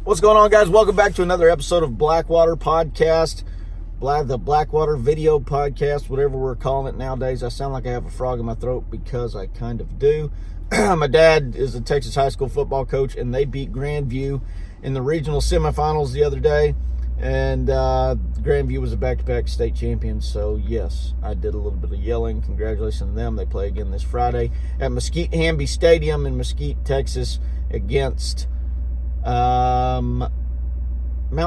What's going on, guys? Welcome back to another episode of Blackwater Podcast, the Blackwater Video Podcast, whatever we're calling it nowadays. I sound like I have a frog in my throat because I kind of do. My dad is a Texas high school football coach, and they beat Grandview in the regional semifinals the other day. And Grandview was a back-to-back state champion, so yes, I did a little bit of yelling. Congratulations to them. They play again this Friday at Mesquite Hamby Stadium in Mesquite, Texas, against Mount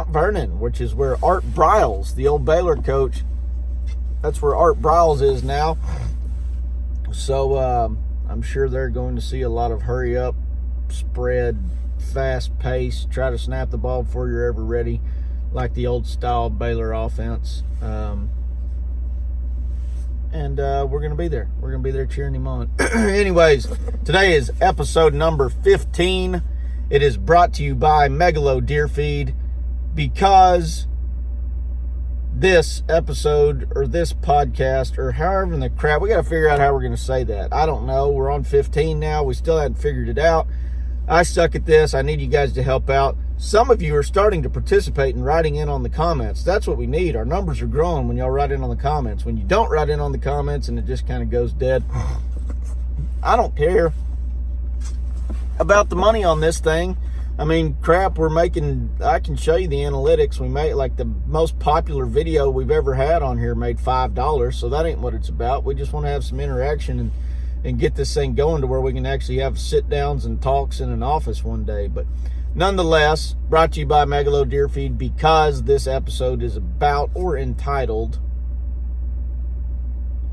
Vernon, which is where Art Briles, the old Baylor coach, that's where Art Briles is now. So I'm sure they're going to see a lot of hurry up, spread, fast pace, try to snap the ball before you're ever ready, like the old style Baylor offense. And we're going to be there. We're going to be there cheering him on. Anyways, today is episode number 15. It is brought to you by Megalo Deer Feed, because this episode or this podcast or however in the crap, we got to figure out how we're going to say that. I don't know. We're on 15 now. We still haven't figured it out. I suck at this. I need you guys to help out. Some of you are starting to participate and writing in on the comments. That's what we need. Our numbers are growing when y'all write in on the comments. When you don't write in on the comments and it just kind of goes dead, I don't care about the money on this thing. I mean, crap, we're making, I can show you the analytics. We made, like, the most popular video we've ever had on here made $5, so that ain't what it's about. We just want to have some interaction and get this thing going to where we can actually have sit-downs and talks in an office one day. But nonetheless, brought to you by Megalo Deer Feed, because this episode is about, or entitled,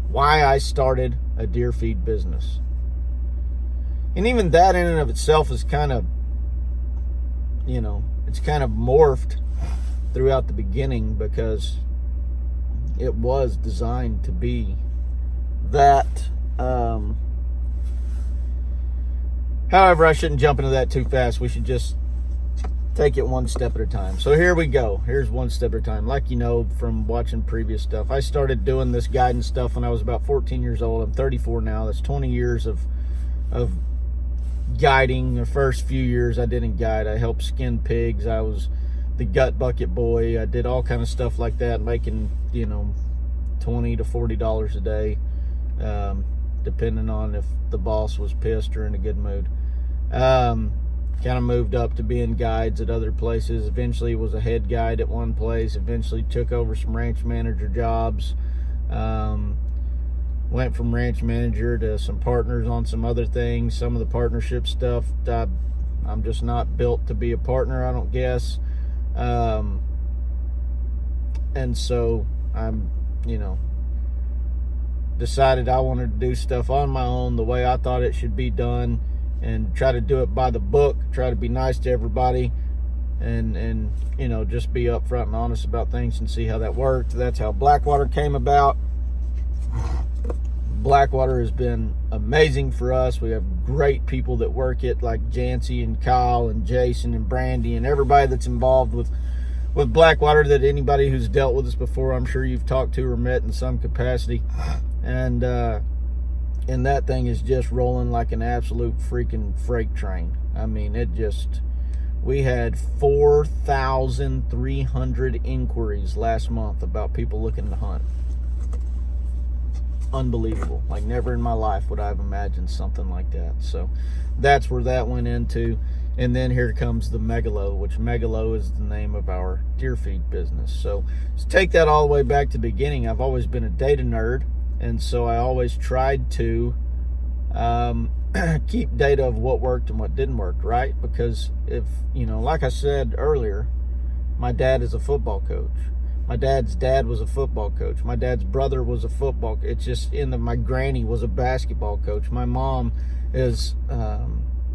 Why I Started a Deer Feed Business. And even that in and of itself is kind of, you know, it's kind of morphed throughout the beginning, because it was designed to be that. However, I shouldn't jump into that too fast. We should just take it one step at a time. So here we go. Here's one step at a time. Like you know from watching previous stuff, I started doing this guidance stuff when I was about 14 years old. I'm 34 now. That's 20 years of guiding. The first few years I didn't guide. I helped skin pigs. I was the gut bucket boy. I did all kind of stuff like that, making, you know, $20 to $40 a day, depending on if the boss was pissed or in a good mood. Kind of moved up to being guides at other places. Eventually was a head guide at one place. Eventually took over some ranch manager jobs. Went from ranch manager to some partners on some other things. Some of the partnership stuff, I'm just not built to be a partner, I don't guess. And so I'm, you know, decided I wanted to do stuff on my own the way I thought it should be done, and try to do it by the book, try to be nice to everybody, and you know, just be upfront and honest about things and see how that worked. That's how Blackwater came about. Blackwater has been amazing for us. We have great people that work it, like Jancy and Kyle and Jason and Brandy and everybody that's involved with Blackwater, that anybody who's dealt with us before, I'm sure you've talked to or met in some capacity. And that thing is just rolling like an absolute freaking freight train. I mean, we had 4,300 inquiries last month about people looking to hunt. Unbelievable. Like, never in my life would I have imagined something like that. So that's where that went into. And then here comes the Megalo, which Megalo is the name of our deer feed business. So let's take that all the way back to the beginning. I've always been a data nerd, and so I always tried to keep data of what worked and what didn't work, right? Because if, you know, like I said earlier, my dad is a football coach. My dad's dad was a football coach. My dad's brother was a football coach. It's just my granny was a basketball coach. My mom is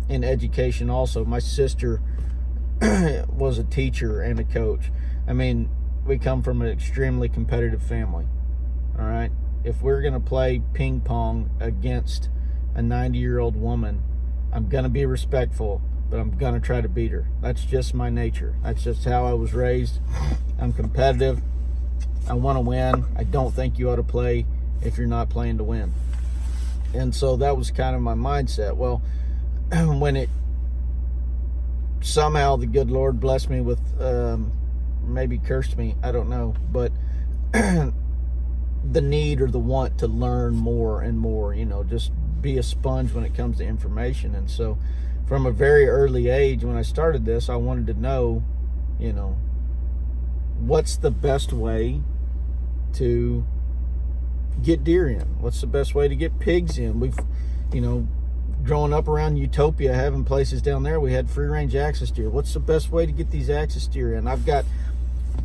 in education also. My sister was a teacher and a coach. I mean, we come from an extremely competitive family. All right? If we're going to play ping pong against a 90-year-old woman, I'm going to be respectful, but I'm going to try to beat her. That's just my nature. That's just how I was raised. I'm competitive. I want to win. I don't think you ought to play if you're not playing to win. And so that was kind of my mindset. Well, when it somehow the good Lord blessed me with, maybe cursed me, I don't know, but the need or the want to learn more and more, just be a sponge when it comes to information. And so from a very early age, when I started this, I wanted to know, what's the best way to get deer in? What's the best way to get pigs in? We've, growing up around Utopia, having places down there, we had free range axis deer. What's the best way to get these axis deer in?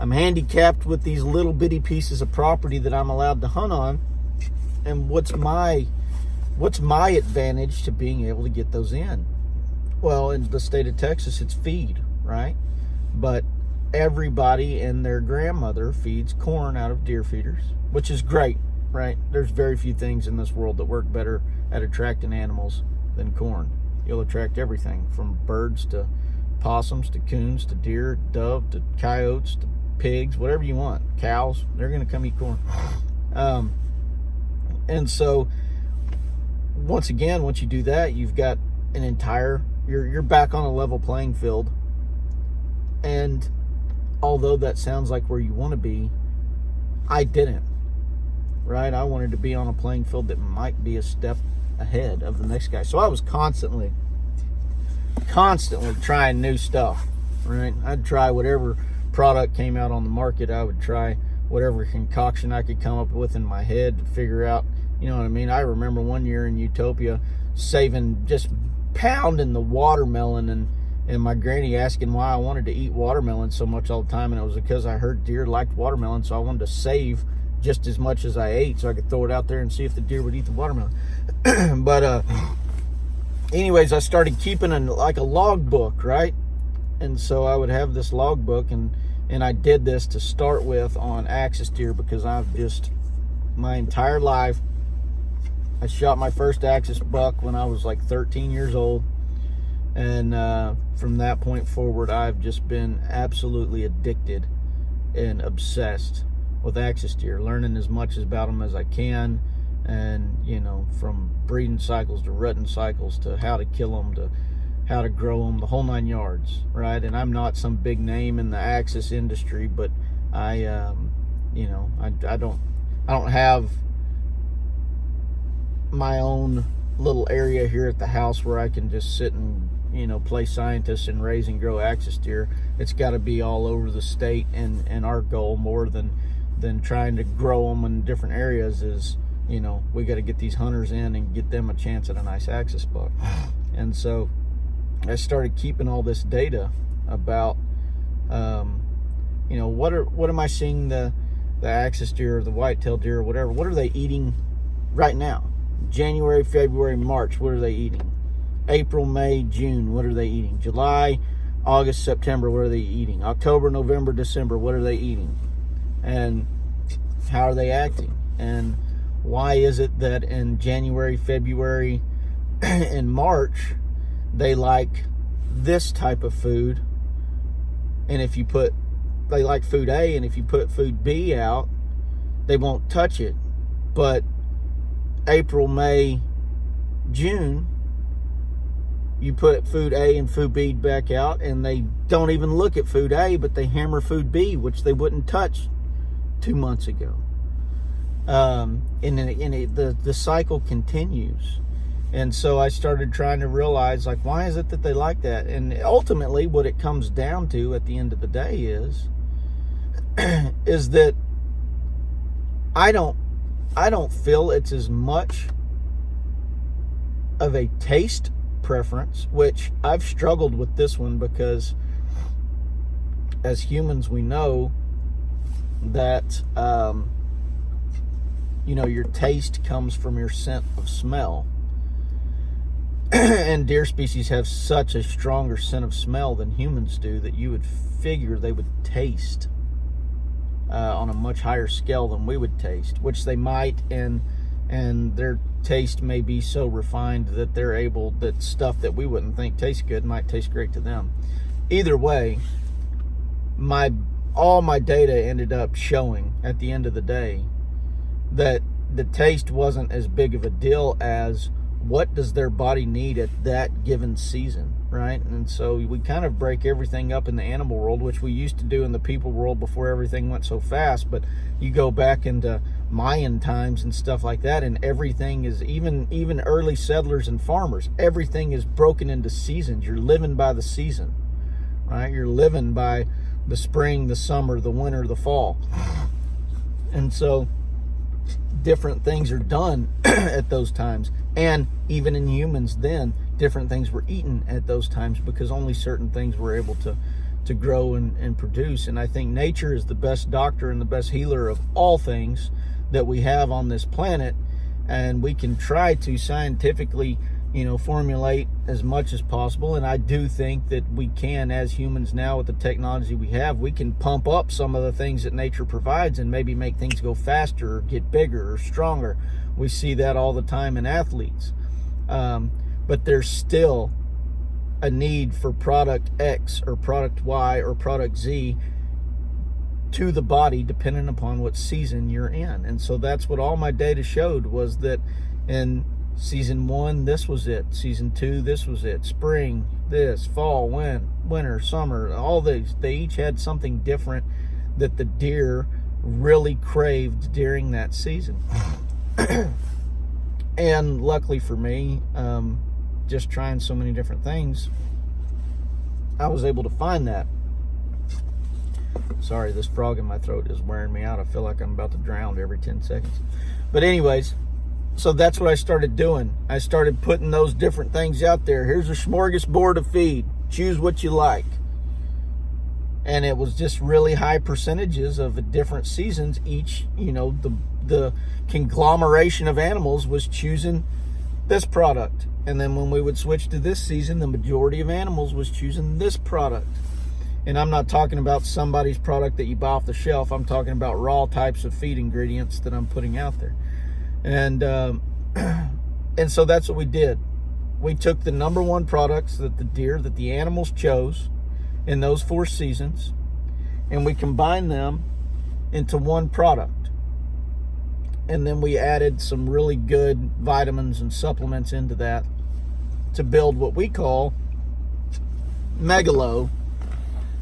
I'm handicapped with these little bitty pieces of property that I'm allowed to hunt on. And what's my advantage to being able to get those in? Well, in the state of Texas, it's feed, right? But everybody and their grandmother feeds corn out of deer feeders, which is great, right? There's very few things in this world that work better at attracting animals than corn. You'll attract everything from birds to possums to coons to deer, dove to coyotes to pigs, whatever you want. Cows, they're going to come eat corn. And so once again, once you do that, you've got an entire, you're back on a level playing field. And although that sounds like where you want to be, I didn't, right? I wanted to be on a playing field that might be a step ahead of the next guy. So I was constantly trying new stuff, right? I'd try whatever product came out on the market. I would try whatever concoction I could come up with in my head to figure out, you know what I mean? I remember one year in Utopia just pounding the watermelon, and my granny asking why I wanted to eat watermelon so much all the time, and it was because I heard deer liked watermelon, so I wanted to save just as much as I ate so I could throw it out there and see if the deer would eat the watermelon. But anyways, I started keeping a log book, right? And so I would have this log book, and I did this to start with on axis deer because I've just, my entire life, I shot my first axis buck when I was like 13 years old. And from that point forward, I've just been absolutely addicted and obsessed with axis deer, learning as much about them as I can. And, from breeding cycles to rutting cycles to how to kill them to how to grow them, the whole 9 yards, right? And I'm not some big name in the axis industry, but I don't have my own little area here at the house where I can just sit and play scientist and raise and grow axis deer. It's got to be all over the state, and our goal more than trying to grow them in different areas is, we got to get these hunters in and get them a chance at a nice axis buck. And so I started keeping all this data about, what am I seeing the axis deer or the whitetail deer or whatever, what are they eating right now? January, February, March, what are they eating? April, May, June, what are they eating? July, August, September, what are they eating? October, November, December, what are they eating? And how are they acting? And why is it that in January, February, and March, they like this type of food, and they like food A, and if you put food B out, they won't touch it. But April, May, June, you put food A and food B back out, and they don't even look at food A, but they hammer food B, which they wouldn't touch 2 months ago. And the cycle continues. And so I started trying to realize, why is it that they like that? And ultimately, what it comes down to at the end of the day is that I don't feel it's as much of a taste preference, which I've struggled with this one because as humans we know that your taste comes from your scent of smell. And deer species have such a stronger scent of smell than humans do that you would figure they would taste on a much higher scale than we would taste, which they might, and their taste may be so refined that that stuff that we wouldn't think tastes good might taste great to them. Either way, all my data ended up showing at the end of the day that the taste wasn't as big of a deal as what does their body need at that given season, right? And so we kind of break everything up in the animal world, which we used to do in the people world before everything went so fast. But you go back into Mayan times and stuff like that, and everything is, even early settlers and farmers, everything is broken into seasons. You're living by the season, right? You're living by the spring, the summer, the winter, the fall. And so different things are done at those times. And even in humans then, different things were eaten at those times because only certain things were able to grow and produce. And I think nature is the best doctor and the best healer of all things that we have on this planet. And we can try to scientifically, formulate as much as possible. And I do think that we can, as humans now, with the technology we have, we can pump up some of the things that nature provides and maybe make things go faster or get bigger or stronger. We see that all the time in athletes. But there's still a need for product X or product Y or product Z to the body, depending upon what season you're in. And so that's what all my data showed, was that in Season 1, this was it. Season 2, this was it. Spring, this. Fall, winter, summer, all these. They each had something different that the deer really craved during that season. And luckily for me, just trying so many different things, I was able to find that. Sorry, this frog in my throat is wearing me out. I feel like I'm about to drown every 10 seconds. But anyways, so that's what I started doing. I started putting those different things out there. Here's a smorgasbord of feed. Choose what you like. And it was just really high percentages of the different seasons. Each, the conglomeration of animals was choosing this product. And then when we would switch to this season, the majority of animals was choosing this product. And I'm not talking about somebody's product that you buy off the shelf. I'm talking about raw types of feed ingredients that I'm putting out there. And so that's what we did. We took the number one products that the animals chose in those 4 seasons, and we combined them into one product. And then we added some really good vitamins and supplements into that to build what we call Megalo.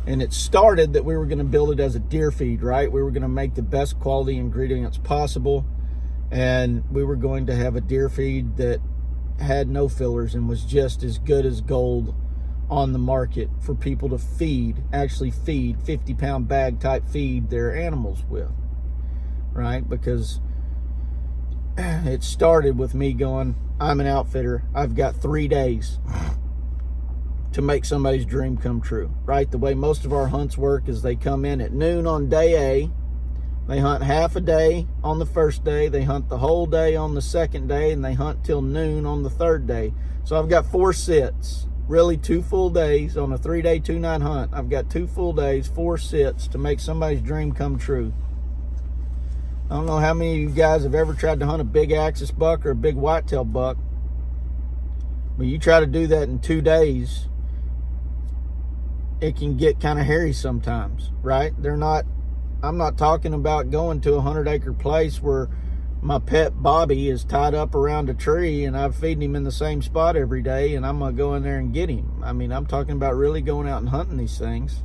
And it started that we were going to build it as a deer feed, right? We were going to make the best quality ingredients possible. And we were going to have a deer feed that had no fillers and was just as good as gold on the market for people to actually feed 50-pound bag type feed their animals with, right? Because it started with me going, I'm an outfitter. I've got 3 days to make somebody's dream come true, right? The way most of our hunts work is they come in at noon on day A. They hunt half a day on the first day, they hunt the whole day on the second day, and they hunt till noon on the third day. So I've got 4 sits, really 2 full days on a 3-day, 2-night hunt. I've got 2 full days, 4 sits to make somebody's dream come true. I don't know how many of you guys have ever tried to hunt a big axis buck or a big whitetail buck, but you try to do that in 2 days, it can get kind of hairy sometimes, right? I'm not talking about going to a 100-acre place where my pet Bobby is tied up around a tree and I'm feeding him in the same spot every day and I'm going to go in there and get him. I mean, I'm talking about really going out and hunting these things.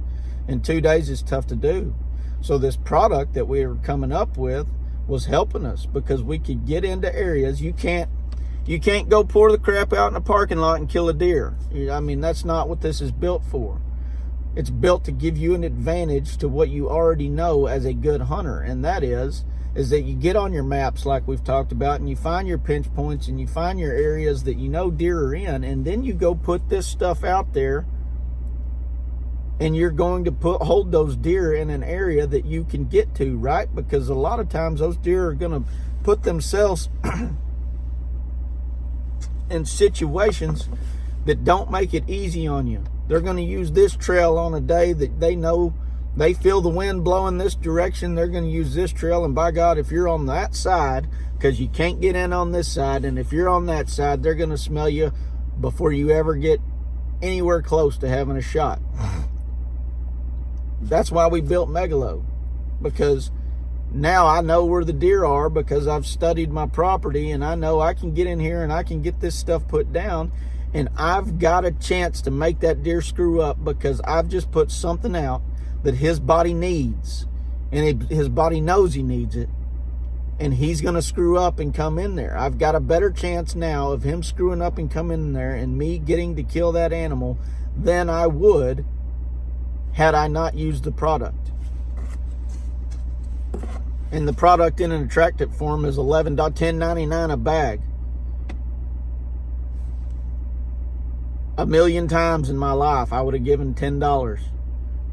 In 2 days, it's tough to do. So this product that we were coming up with was helping us because we could get into areas. You can't go pour the crap out in a parking lot and kill a deer. I mean, that's not what this is built for. It's built to give you an advantage to what you already know as a good hunter. And that is that you get on your maps like we've talked about and you find your pinch points and you find your areas that you know deer are in. And then you go put this stuff out there and you're going to hold those deer in an area that you can get to, right? Because a lot of times those deer are going to put themselves in situations that don't make it easy on you. They're going to use this trail on a day that they know they feel the wind blowing this direction. They're going to use this trail. And by God, if you're on that side, because you can't get in on this side, and if you're on that side, they're going to smell you before you ever get anywhere close to having a shot. That's why we built Megalo, because now I know where the deer are because I've studied my property, and I know I can get in here and I can get this stuff put down, and I've got a chance to make that deer screw up because I've just put something out that his body needs, and his body knows he needs it, and he's going to screw up and come in there. I've got a better chance now of him screwing up and coming in there and me getting to kill that animal than I would had I not used the product. And the product in an attractant form is $10.99 a bag. A million times in my life, I would have given $10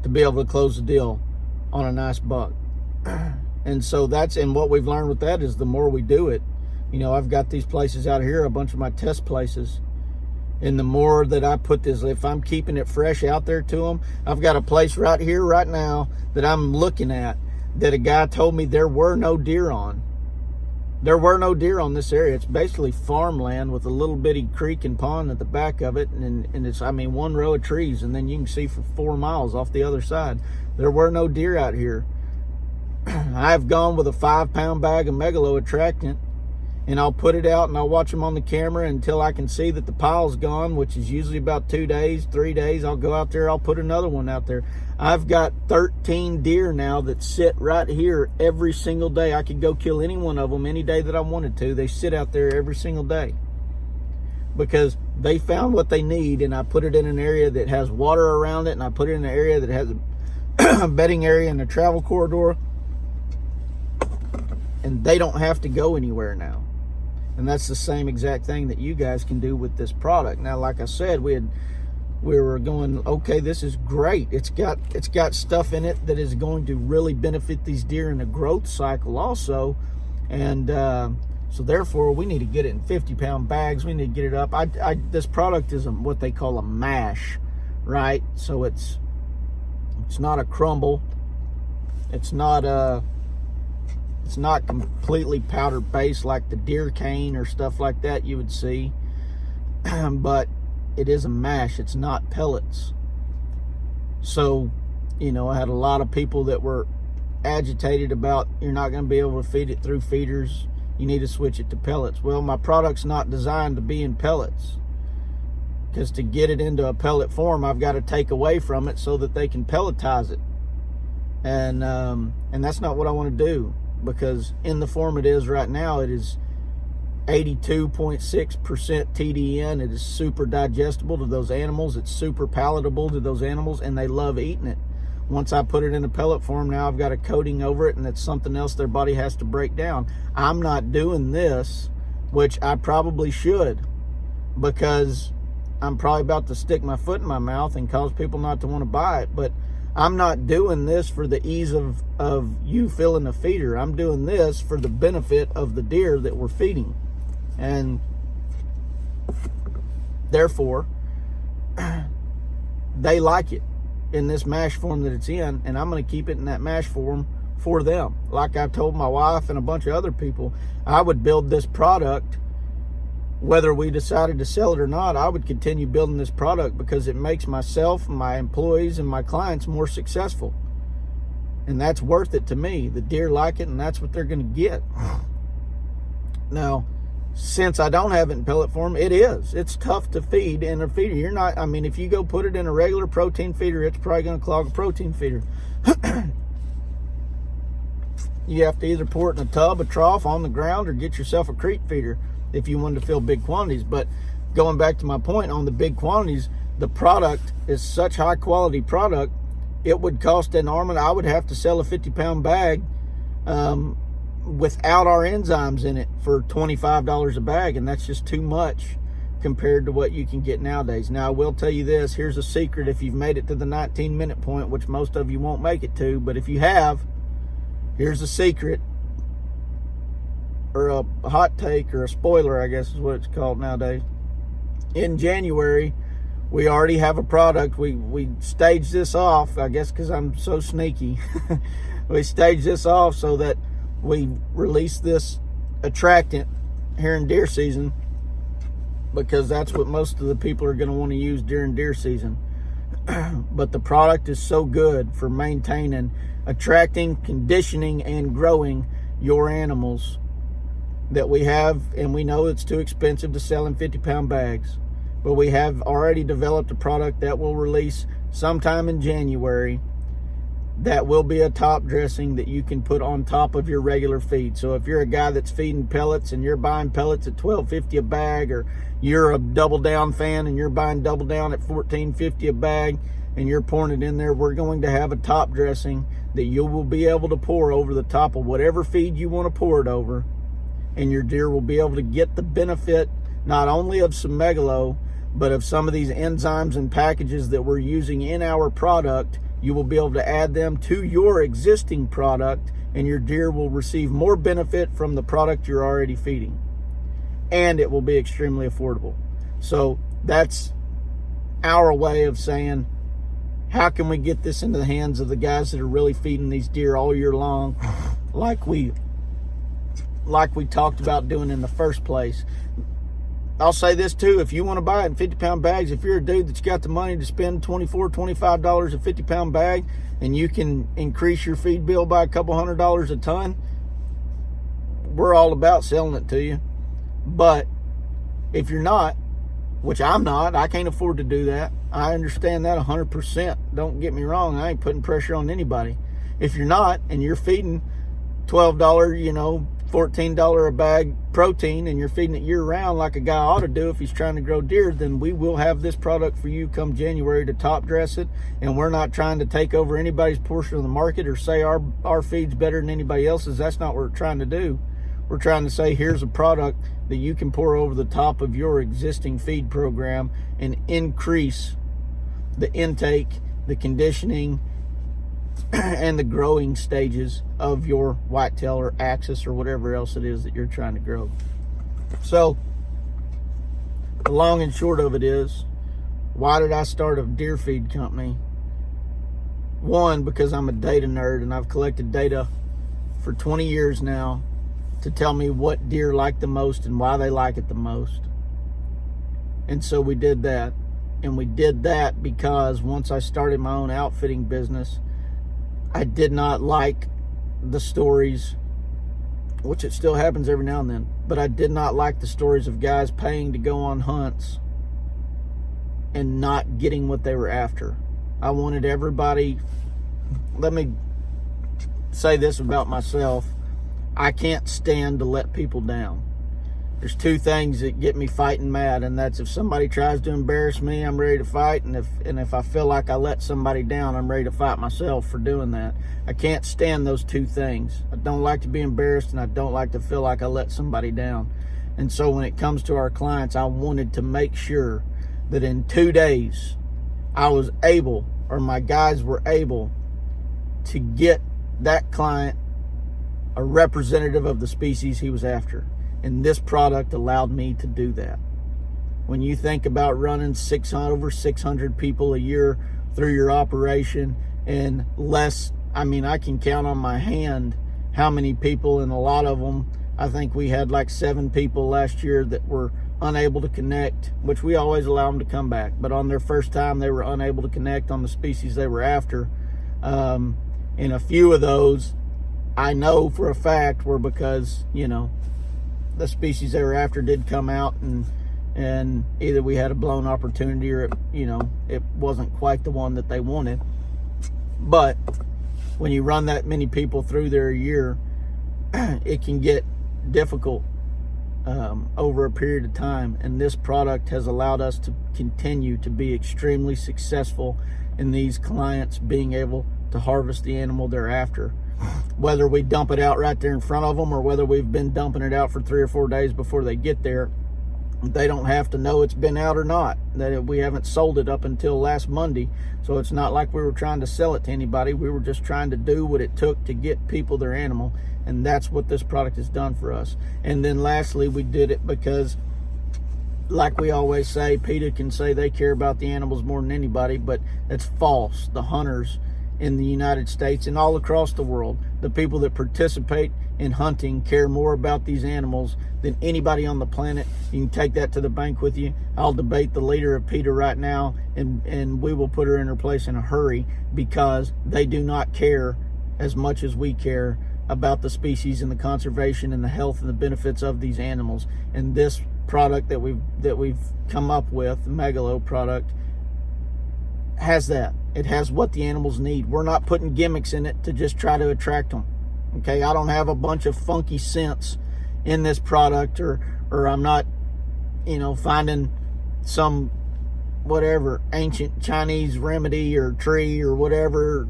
to be able to close the deal on a nice buck. And so and what we've learned with that is the more we do it, I've got these places out here, a bunch of my test places, and the more that I put this, if I'm keeping it fresh out there to them, I've got a place right here, right now, that I'm looking at that a guy told me there were no deer on. There were no deer on this area. It's basically farmland with a little bitty creek and pond at the back of it, and it's, one row of trees, and then you can see for 4 miles off the other side. There were no deer out here. I've gone with a 5-pound bag of Megalo attractant, and I'll put it out and I'll watch them on the camera until I can see that the pile's gone, which is usually about 2 days, 3 days. I'll go out there, I'll put another one out there. I've got 13 deer now that sit right here every single day. I could go kill any one of them any day that I wanted to. They sit out there every single day because they found what they need, and I put it in an area that has water around it, and I put it in an area that has a bedding area and a travel corridor, and they don't have to go anywhere now. And that's the same exact thing that you guys can do with this product. Now, like I said, we were going, okay, this is great. It's got stuff in it that is going to really benefit these deer in the growth cycle also. And so therefore, we need to get it in 50-pound bags. We need to get it up. This product is what they call a mash, right? So it's not a crumble. It's not completely powder based like the deer cane or stuff like that you would see, but it is a mash. It's not pellets. So, I had a lot of people that were agitated about, you're not going to be able to feed it through feeders. You need to switch it to pellets. Well, my product's not designed to be in pellets, because to get it into a pellet form, I've got to take away from it so that they can pelletize it. And that's not what I want to do. Because in the form it is right now, it is 82.6% TDN. It is super digestible to those animals. It's super palatable to those animals, and they love eating it. Once I put it in a pellet form, now I've got a coating over it, and it's something else their body has to break down. I'm not doing this, which I probably should, because I'm probably about to stick my foot in my mouth and cause people not to want to buy it. But I'm not doing this for the ease of you filling a feeder. I'm doing this for the benefit of the deer that we're feeding. And therefore, they like it in this mash form that it's in, and I'm going to keep it in that mash form for them. Like I told my wife and a bunch of other people, I would build this product. Whether we decided to sell it or not, I would continue building this product because it makes myself, my employees, and my clients more successful. And that's worth it to me. The deer like it, and that's what they're going to get. Now, since I don't have it in pellet form, it's tough to feed in a feeder. You're not, if you go put it in a regular protein feeder, it's probably going to clog a protein feeder. You have to either pour it in a tub, a trough, on the ground, or get yourself a creek feeder if you wanted to fill big quantities. But going back to my point on the big quantities, the product is such high quality product, it would cost an arm, and I would have to sell a 50-pound bag without our enzymes in it for $25 a bag, and that's just too much compared to what you can get nowadays. Now, I will tell you this, here's a secret if you've made it to the 19-minute point, which most of you won't make it to, but if you have, here's a secret, or a hot take, or a spoiler, I guess is what it's called nowadays. In January, we already have a product. We staged this off, I guess because I'm so sneaky. We staged this off so that we release this attractant here in deer season, because that's what most of the people are going to want to use during deer season. but the product is so good for maintaining, attracting, conditioning, and growing your animals that we have, and we know it's too expensive to sell in 50-pound bags, but we have already developed a product that will release sometime in January that will be a top dressing that you can put on top of your regular feed. So if you're a guy that's feeding pellets and you're buying pellets at $12.50 a bag, or you're a Double Down fan and you're buying Double Down at $14.50 a bag and you're pouring it in there, we're going to have a top dressing that you will be able to pour over the top of whatever feed you want to pour it over, and your deer will be able to get the benefit not only of some Megalo, but of some of these enzymes and packages that we're using in our product. You will be able to add them to your existing product, and your deer will receive more benefit from the product you're already feeding. And it will be extremely affordable. So that's our way of saying, how can we get this into the hands of the guys that are really feeding these deer all year long, like we talked about doing in the first place. I'll say this too, if you want to buy it in 50-pound bags, if you're a dude that's got the money to spend $24, $25 a 50-pound bag, and you can increase your feed bill by a couple $100 a ton, we're all about selling it to you. But if you're not, which I'm not, I can't afford to do that. I understand that 100%. Don't get me wrong, I ain't putting pressure on anybody. If you're not, and you're feeding $12, $14 a bag protein, and you're feeding it year round like a guy ought to do if he's trying to grow deer, then we will have this product for you come January to top dress it. And we're not trying to take over anybody's portion of the market or say our feed's better than anybody else's. That's not what we're trying to do. We're trying to say, here's a product that you can pour over the top of your existing feed program and increase the intake, the conditioning, and the growing stages of your whitetail or axis or whatever else it is that you're trying to grow. So the long and short of it is, why did I start a deer feed company? One, because I'm a data nerd and I've collected data for 20 years now to tell me what deer like the most and why they like it the most. And so we did that. And we did that because once I started my own outfitting business, I did not like the stories, which it still happens every now and then, but I did not like the stories of guys paying to go on hunts and not getting what they were after. I wanted everybody, let me say this about myself, I can't stand to let people down. There's two things that get me fighting mad, and that's if somebody tries to embarrass me, I'm ready to fight, and if I feel like I let somebody down, I'm ready to fight myself for doing that. I can't stand those two things. I don't like to be embarrassed, and I don't like to feel like I let somebody down. And so when it comes to our clients, I wanted to make sure that in 2 days, I was able, or my guys were able, to get that client a representative of the species he was after. And this product allowed me to do that. When you think about running over 600 people a year through your operation, and less, I mean, I can count on my hand how many people, and a lot of them, I think we had like 7 people last year that were unable to connect, which we always allow them to come back. But on their first time, they were unable to connect on the species they were after. And a few of those, I know for a fact, were because, the species they were after did come out, and either we had a blown opportunity or it wasn't quite the one that they wanted. But when you run that many people through there a year, it can get difficult over a period of time, and this product has allowed us to continue to be extremely successful in these clients being able to harvest the animal they're after. Whether we dump it out right there in front of them, or whether we've been dumping it out for 3 or 4 days before they get there, they don't have to know it's been out or not. That we haven't sold it up until last Monday, so it's not like we were trying to sell it to anybody. We were just trying to do what it took to get people their animal, and that's what this product has done for us. And then lastly, we did it because, like we always say, PETA can say they care about the animals more than anybody, but that's false. The hunters in the United States and all across the world. The people that participate in hunting care more about these animals than anybody on the planet. You can take that to the bank with you. I'll debate the leader of PETA right now, and we will put her in her place in a hurry, because they do not care as much as we care about the species and the conservation and the health and the benefits of these animals. And this product that we've come up with, the Megalo product, has that. It has what the animals need. We're not putting gimmicks in it to just try to attract them. Okay, I don't have a bunch of funky scents in this product, or I'm not, finding some whatever ancient Chinese remedy or tree or whatever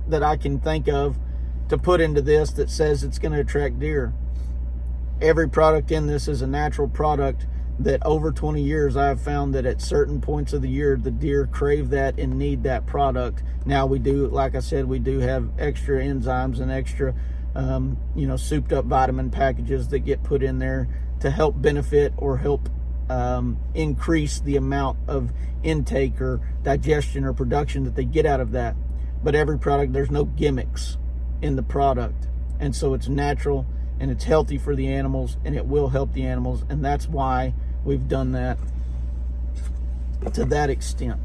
that I can think of to put into this that says it's going to attract deer. Every product in this is a natural product that over 20 years I have found that at certain points of the year the deer crave that and need that product. Now we do, like I said, we do have extra enzymes and extra souped up vitamin packages that get put in there to help benefit or help increase the amount of intake or digestion or production that they get out of that. But every product, there's no gimmicks in the product, and so it's natural and it's healthy for the animals, and it will help the animals, and that's why we've done that to that extent.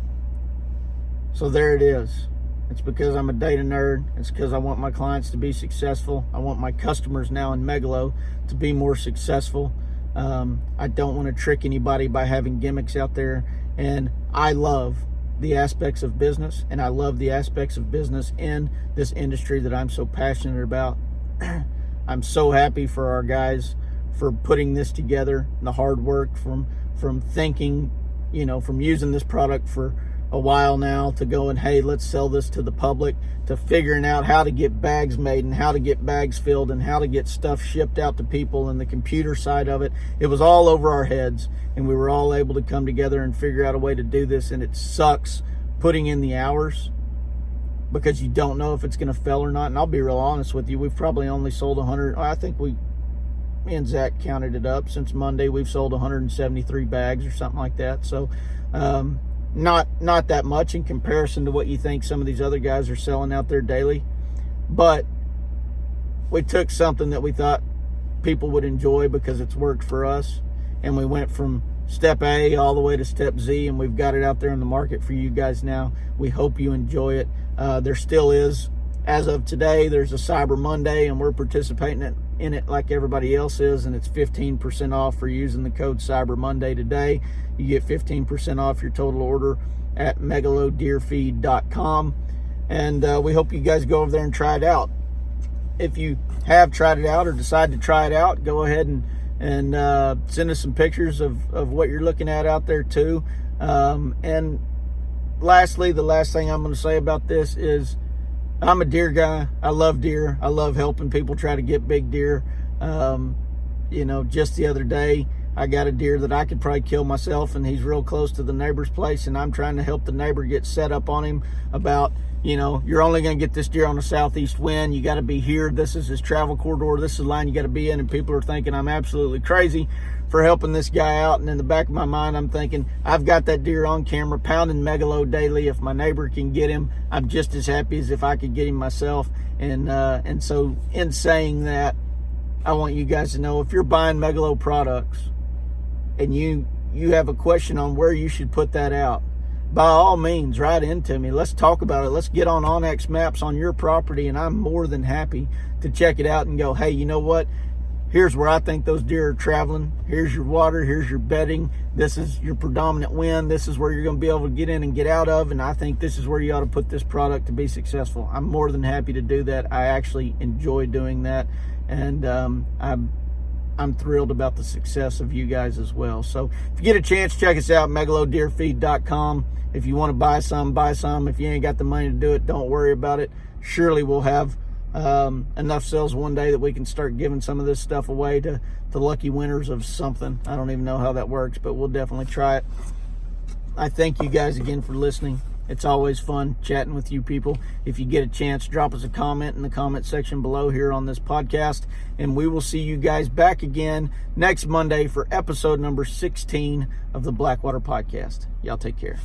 So there it is. It's because I'm a data nerd. It's because I want my clients to be successful. I want my customers now in Megalo to be more successful. I don't want to trick anybody by having gimmicks out there. And I love the aspects of business, and I love the aspects of business in this industry that I'm so passionate about. I'm so happy for our guys for putting this together, the hard work from thinking, from using this product for a while now to going, hey, let's sell this to the public, to figuring out how to get bags made and how to get bags filled and how to get stuff shipped out to people, and the computer side of it. It was all over our heads, and we were all able to come together and figure out a way to do this. And it sucks putting in the hours because you don't know if it's going to fail or not. And I'll be real honest with you, we've probably only sold 100. I think me and Zach counted it up. Since Monday, we've sold 173 bags or something like that. So not that much in comparison to what you think some of these other guys are selling out there daily. But we took something that we thought people would enjoy because it's worked for us, and we went from step A all the way to step Z, and we've got it out there in the market for you guys now. We hope you enjoy it. There still is, as of today, there's a Cyber Monday, and we're participating in it like everybody else is, and it's 15% off for using the code Cyber Monday today. You get 15% off your total order at megalodeerfeed.com, and we hope you guys go over there and try it out. If you have tried it out or decide to try it out, go ahead and send us some pictures of what you're looking at out there too. And lastly, the last thing I'm going to say about this is I'm a deer guy. I love deer. I love helping people try to get big deer. Just the other day, I got a deer that I could probably kill myself, and he's real close to the neighbor's place, and I'm trying to help the neighbor get set up on him about, you're only going to get this deer on a southeast wind. You got to be here. This is his travel corridor. This is the line you got to be in. And people are thinking I'm absolutely crazy for helping this guy out. And in the back of my mind, I'm thinking, I've got that deer on camera pounding Megalo daily. If my neighbor can get him, I'm just as happy as if I could get him myself. And so in saying that, I want you guys to know, if you're buying Megalo products and you have a question on where you should put that out, by all means, write into me. Let's talk about it. Let's get on OnX Maps on your property, and I'm more than happy to check it out and go, hey, you know what? Here's where I think those deer are traveling. Here's your water. Here's your bedding. This is your predominant wind. This is where you're going to be able to get in and get out of, and I think this is where you ought to put this product to be successful. I'm more than happy to do that. I actually enjoy doing that, and I'm thrilled about the success of you guys as well. So if you get a chance, check us out, megalodeerfeed.com. If you want to buy some, buy some. If you ain't got the money to do it, don't worry about it. Surely we'll have enough sales one day that we can start giving some of this stuff away to lucky winners of something. I don't even know how that works, but we'll definitely try it. I thank you guys again for listening. It's always fun chatting with you people. If you get a chance, drop us a comment in the comment section below here on this podcast, and we will see you guys back again next Monday for episode number 16 of the Blackwater Podcast. Y'all take care.